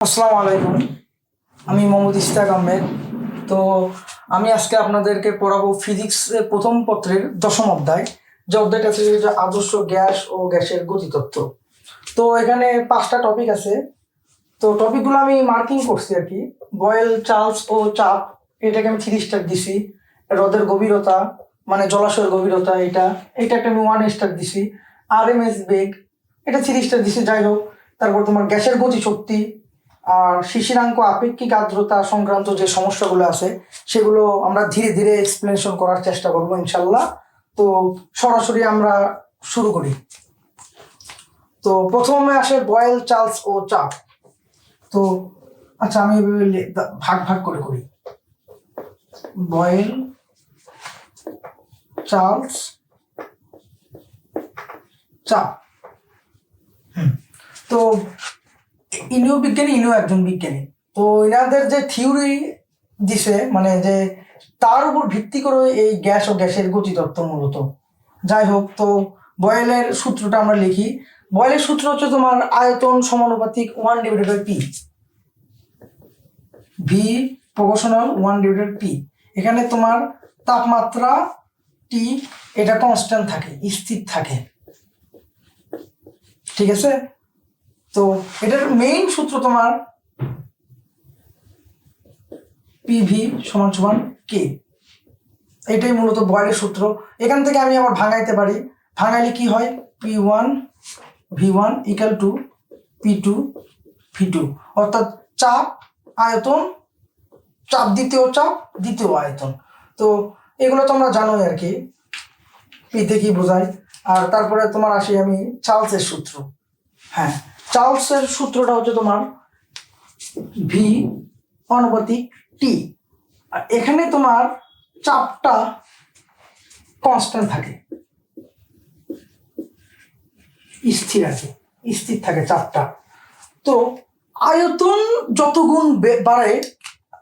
আসসালামু আলাইকুম। আমি মোহাম্মদ ইশতাক আহমেদ। তো আমি আজকে আপনাদেরকে পড়াবো ফিজিক্সের প্রথম পত্রের দশম অধ্যায়। যে অধ্যায়টা আছে যে আদর্শ গ্যাস ও গ্যাসের গতিতত্ত্ব। তো এখানে 5টা টপিক আছে। তো টপিকগুলো আমি মার্কিং করছি আর কি। বয়েল, চার্লস ও চাপ, এটাকে আমি 3 স্টার দিছি। হ্রদের গভীরতা মানে জলাশয়ের গভীরতা, এটা এটা একটা আমি 1 স্টার দিছি। আরএমএস বেগ, এটা 3 স্টার দিছি। যাই হোক, তারপর তোমার গ্যাসের গতিশক্তি আর শিশিরাঙ্ক, আপেক্ষিক আর্দ্রতা সংক্রান্ত যে সমস্যাগুলো আছে সেগুলো আমরা ধীরে ধীরে এক্সপ্লেনেশন করার চেষ্টা করবো ইনশাল্লাহ। তো সরাসরি আমরা শুরু করি। তো প্রথমে আসে বয়েল, চার্লস ও চাপ। তো আচ্ছা, আমি এভাবে ভাগ ভাগ করে করি। বয়েল, চার্লস, চাপ। তো ইনিও বিজ্ঞানী, ইনিও একজন বিজ্ঞানী। তো এনাদের যে থিওরি দিছে, মানে যে তার উপর ভিত্তি করে এই গ্যাস ও গ্যাসের গতিতত্ত্ব মূলত। যাই হোক, তো বয়েলের সূত্রটা আমরা লিখি। বয়েলের সূত্র হচ্ছে তোমার আয়তন সমানুপাতিক 1/p, ভি প্রপোর্শনাল 1/p। এখানে তোমার তাপমাত্রা টি, এটা কনস্ট্যান্ট থাকে, স্থির থাকে। ঠিক আছে। তো এটার মেইন সূত্র তোমার পিভি সমান সমান কে, এটাই মূলত বয়েলের সূত্র। এখান থেকে আমি আবার ভাঙাইতে পারি। ভাঙাইলে কি হয়? P1 V1 equal to P2 V2, অর্থাৎ চাপ আয়তন, চাপ দ্বিতীয় চাপ দ্বিতীয় আয়তন। তো এগুলো তোমরা জানোই আর কি, পিতে কি বোঝায়। আর তারপরে তোমার আসি আমি চার্লসের সূত্র। হ্যাঁ, চার্লসের সূত্রটা হচ্ছে তোমার ভি অনুপাতিক টি। আর এখানে তোমার চাপটা কনস্ট্যান্ট থাকে, স্থির আছে, স্থির থাকে চাপটা। তো আয়তন যত গুণ বাড়ে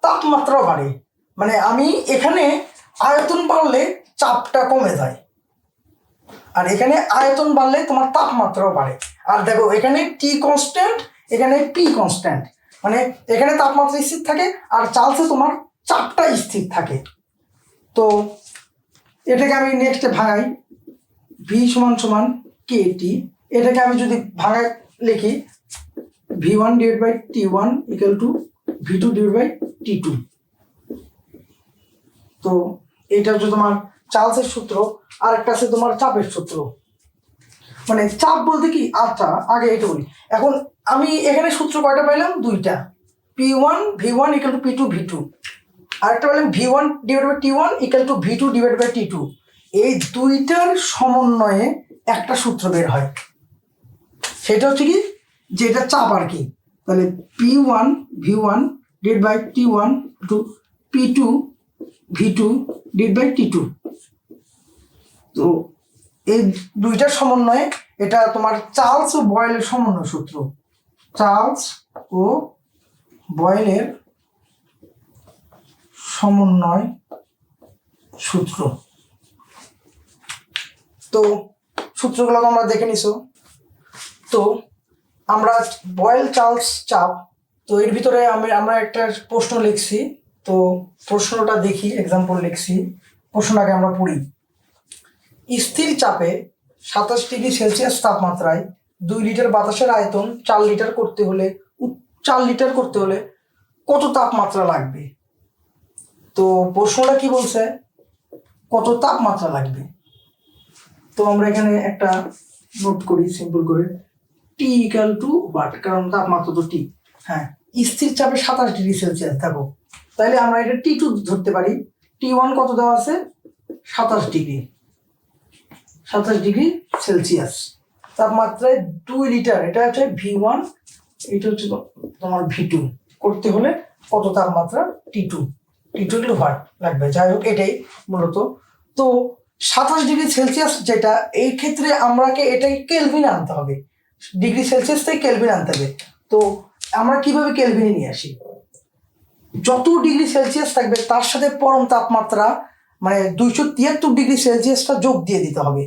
তাপমাত্রাও বাড়ে। মানে আমি এখানে আয়তন বাড়লে চাপটা কমে যায়, আর এখানে আয়তন বাড়লে তোমার তাপমাত্রাও বাড়ে। আর দেখো, এখানে টি কনস্ট্যান্ট, এখানে পি কনস্ট্যান্ট, মানে এখানে তাপমাত্রা স্থির থাকে আর চার্লসে তোমার চাপটা স্থির থাকে। তো এটাকে আমি নেক্সটে ভাঙাই। ভি সমান সমান কে টি, এটাকে আমি যদি ভাঙাই লিখি V1/T1 ইকুয়াল টু V2/T2। তো এটা হচ্ছে তোমার চার্লসের সূত্র। আর একটা আছে তোমার চাপের সূত্র। মানে চাপ বলতে কি, আচ্ছা আগে এটা বলি। এখন আমি এখানে সূত্র কয়টা পাইলাম? 2টা। P1 V1 equal to P2 V2। আরেকটা পেলাম V1/T1 ইকুয়াল টু V2/T2। এই দুইটার সমন্বয়ে একটা সূত্র বের হয়, সেটা হচ্ছে কি, যেটা চাপ আর কি। তাহলে P1 V1/T1 two P2 V2/T2। তো এই দুইটার সমন্বয়ে এটা তোমার চার্লস ও বয়েলের সমন্বয় সূত্র। চার্লস ও বয়েলের সমন্বয় সূত্র। তো সূত্রগুলো তোমরা দেখে নিছো। তো আমরা বয়েল, চার্লস, চাপ। তো এর ভিতরে আমরা একটা প্রশ্ন লিখছি। তো প্রশ্নটা দেখি, এক্সাম্পল লিখছি। প্রশ্নটাকে আমরা পড়ি। স্থির চাপে 27°C তাপমাত্রায় 2 লিটার বাতাসের আয়তন 4 লিটার করতে হলে কত তাপমাত্রা লাগবে? তো প্রশ্নটা কি বলছে, কত তাপমাত্রা লাগবে। তো আমরা এখানে একটা নোট করি সিম্পল করে, টি ইকুয়াল টু ওয়াট, কারণ তাপমাত্রা তো টি। হ্যাঁ, স্থির চাপে 27°C থাকো, তাহলে আমরা এটা T2 ধরতে পারি। T1 কত দেওয়া আছে? 27°C। তাপমাত্রায় 2 লিটার, এটা হচ্ছে V1, এটা হচ্ছে তোমার V2 করতে হলে কত তাপমাত্রা? T2 ওয়াট লাগবে। যাই হোক, এটাই মূলত। তো 27°C যেটা, এই ক্ষেত্রে আমরাকে এটাকে কেলভিনে আনতে হবে। ডিগ্রি সেলসিয়াস থেকে কেলভিন আনতে হবে। তো আমরা কিভাবে কেলভিনে নিয়ে আসি? যত ডিগ্রি সেলসিয়াস থাকবে তার সাথে পরম তাপমাত্রা মানে 273°C যোগ দিয়ে দিতে হবে,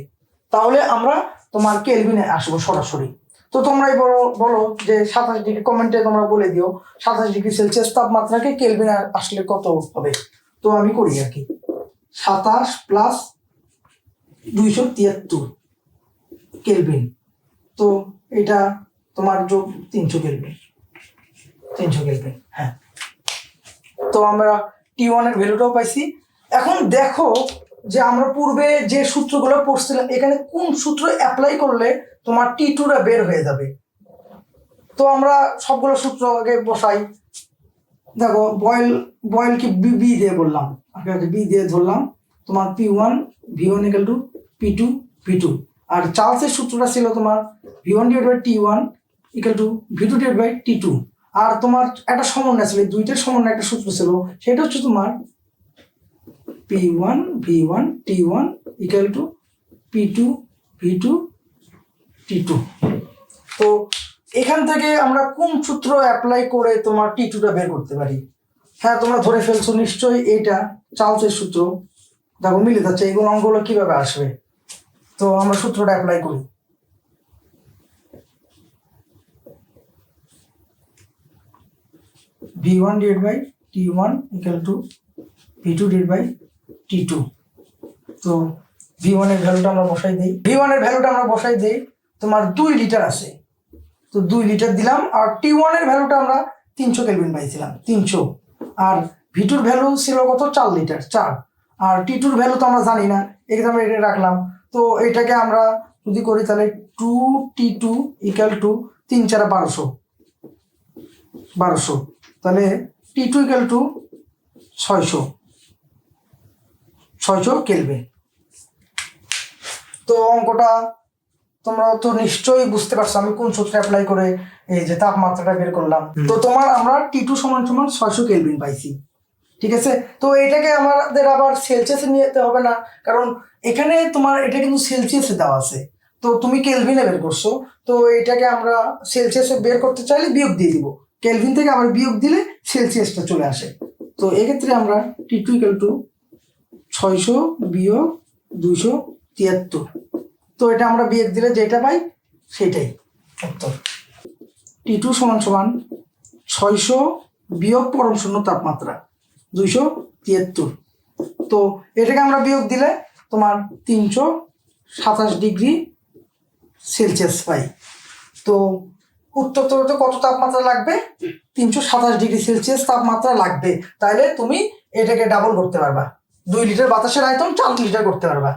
তাহলে আমরা তোমার কেলভিনে আসবো সরাসরি। তো তোমরাই বলো বলো যে 27 ডিগ্রি, কমেন্টে তোমরা বলে দিও 27 ডিগ্রি সেলসিয়াস তাপমাত্রাকে কেলভিনে আসলে কত হবে। তো আমি করি আর কি, 27 প্লাস 273 কেলভিন, তো এটা তোমার যোগ 300 কেলভিন, 300 কেলভিন। হ্যাঁ, তো আমরা T1 এর ভ্যালুটাও পাইছি। এখন দেখো যে আমরা পূর্বে যে সূত্রগুলো পড়ছিলাম, এখানে কোন সূত্র অ্যাপ্লাই করলে তোমার T2টা বের হয়ে যাবে। তো আমরা সবগুলো সূত্র আগে বসাই। দেখো বয়েল কি বি দিয়ে বললাম, বি দিয়ে ধরলাম, তোমার P1 V1 equal to P2 V2, আর চার্লসের সূত্রটা ছিল তোমার V1 divide by T1 equal to V2 divide by T2, আর তোমার একটা সমন্বয় ছিল, দুইটার সমন্বয় একটা সূত্র ছিল, সেটা হচ্ছে তোমার P1 V1 T1 equal two P2 V2 T2। তো এখান থেকে আমরা কোন সূত্র অ্যাপ্লাই করে তোমার T2টা বের করতে পারি? হ্যাঁ, তোমরা ধরে ফেলছো নিশ্চয়ই, এইটা চার্লসের সূত্র। দেখো মিলে যাচ্ছে, এই অঙ্কগুলো কিভাবে আসবে। তো আমরা সূত্রটা অ্যাপ্লাই করি, V1 divide by T1 equal to V2 divide by T2। তো V1 এর ভ্যালুটা আমরা বসাই দিই, তোমার 2 লিটার আছে, তো 2 লিটার দিলাম, আর T1 এর ভ্যালুটা আমরা 300 কেলভিন পাইছিলাম, 300, আর V2 এর ভ্যালু ছিল কত, 4 লিটার, 4, আর T2 এর ভ্যালু তো আমরা জানি না, এখানে আমরা এটা রাখলাম। তো এটাকে আমরা যদি করি তাহলে 2T2 ইকুয়াল টু 3 4 1200, তাহলে T2 ইকুয়াল টু 600 কেলভিন। তো অঙ্কটা তোমরা তো নিশ্চয়ই বুঝতে পারছো আমি কোন সূত্র অ্যাপ্লাই করে এই যে তাপমাত্রাটা বের করলাম। তো তোমার আমরা T2 সমান সমান 600 কেলভিন পাইছি, ঠিক আছে। তো এটাকে আমাদের আবার সেলসিয়াসে নিয়ে যেতে হবে না, কারণ এখানে তোমার এটা কিন্তু সেলসিয়াসে দেওয়া আছে, তো তুমি কেলভিনে বের করছো, তো এটাকে আমরা সেলসিয়াসে বের করতে চাইলে বিয়োগ দিয়ে দিব, কেলভিন থেকে আবার বিয়োগ দিলে সেলসিয়াসটা চলে আসে। তো এক্ষেত্রে আমরা T2 ইকুয়াল টু 600 বিয়োগ 273, তো এটা আমরা বিয়োগ দিলে যেটা পাই সেটাই উত্তর। T2 সমান সমান 600 বিয়োগ পরম শূন্য তাপমাত্রা 273, তো এটাকে আমরা বিয়োগ দিলে তোমার 327 ডিগ্রি সেলসিয়াস পাই। তো উত্তর তো কত তাপমাত্রা লাগবে, 327 ডিগ্রি সেলসিয়াস তাপমাত্রা লাগবে, তাইলে তুমি এটাকে ডাবল করতে পারবা, 2 লিটার বাতাসের আয়তন 4 লিটার করতে পারবা।